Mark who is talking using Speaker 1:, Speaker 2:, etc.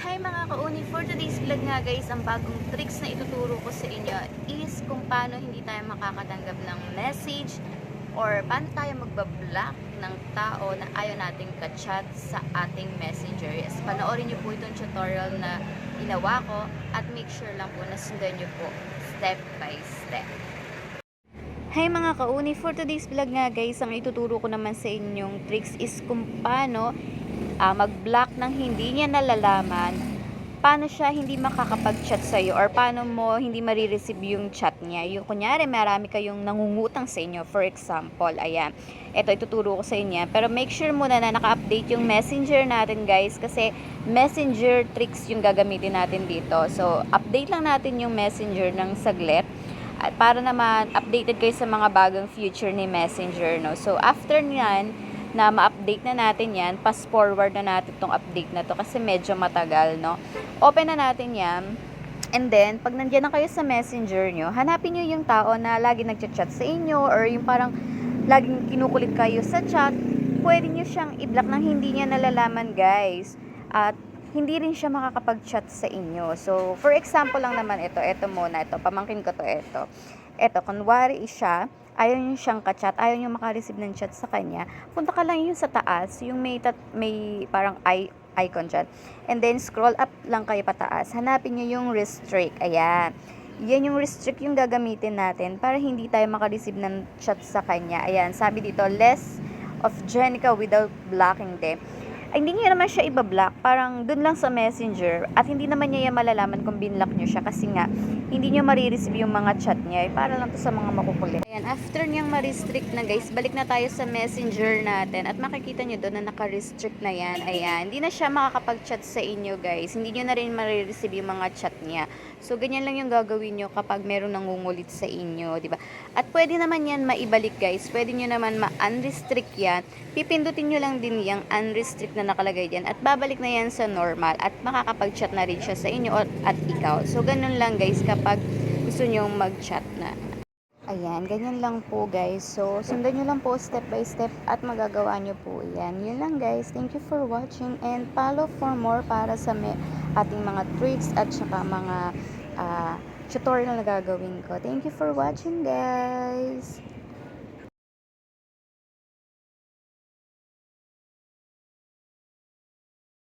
Speaker 1: Hi mga kauni, for today's vlog nga guys, ang bagong tricks na ituturo ko sa inyo is kung paano hindi tayo makakatanggap ng message or paano tayo magbablock ng tao na ayaw nating ka-chat sa ating messenger. Yes, panoorin nyo po itong tutorial na ginawa ko at make sure lang po na sundan nyo po step by step. Hi mga kauni, for today's vlog nga guys, ang ituturo ko naman sa inyong tricks is kung paano mag-block ng hindi niya nalalaman, paano siya hindi makakapag-chat sa'yo or paano mo hindi marireceive yung chat niya. Yung kunyari, marami kayong nangungutang sa inyo, for example, ayan. Ito, ituturo ko sa inyo. Pero make sure muna na naka-update yung messenger natin, guys, kasi messenger tricks yung gagamitin natin dito. So, update lang natin yung messenger ng saglit at para naman updated kayo sa mga bagong feature ni messenger, no? So, after nyan, na ma-update na natin yan, pass forward na natin tong update na to kasi medyo matagal, no? Open na natin yan. And then, pag nandiyan na kayo sa messenger nyo, hanapin nyo yung tao na lagi nagchat-chat sa inyo or yung parang laging kinukulit kayo sa chat. Pwede nyo siyang i-block nang hindi niya nalalaman, guys. At hindi rin siya makakapag-chat sa inyo. So, for example lang naman ito muna, ito, pamangkin ko to, ito, kunwari siya, ayaw nyo siyang ka-chat, ayaw nyo makareceive ng chat sa kanya, punta ka lang yung sa taas, yung may parang icon dyan. And then, scroll up lang kayo pataas. Hanapin nyo yung restrict. Ayan. Yan yung restrict yung gagamitin natin para hindi tayo makareceive ng chat sa kanya. Ayan. Sabi dito, less of Jenica without blocking them. Ay, hindi niya naman siya ibablock, parang dun lang sa messenger at hindi naman niya malalaman kung binlock niyo siya kasi nga hindi niyo marireceive yung mga chat niya, para lang to sa mga makukulit. Ayan, after niyang ma-restrict na guys, balik na tayo sa messenger natin at makikita niyo doon na naka-restrict na yan. Ayan, hindi na siya makakapag-chat sa inyo guys, hindi niyo na rin marireceive yung mga chat niya. So, ganyan lang yung gagawin niyo kapag meron nangungulit sa inyo, di ba? At pwede naman yan maibalik guys, pwede niyo naman ma-unrestrict yan, pipindutin niyo lang din yung unrestrict na nakalagay dyan at babalik na yan sa normal at makakapag-chat na rin siya sa inyo at ikaw. So, ganun lang guys kapag gusto nyong mag-chat na. Ayan, ganyan lang po guys. So, sundan nyo lang po step by step at magagawa nyo po yan. Yun lang guys. Thank you for watching and follow for more para sa ating mga tricks at saka mga tutorial na gagawin ko. Thank you for watching guys.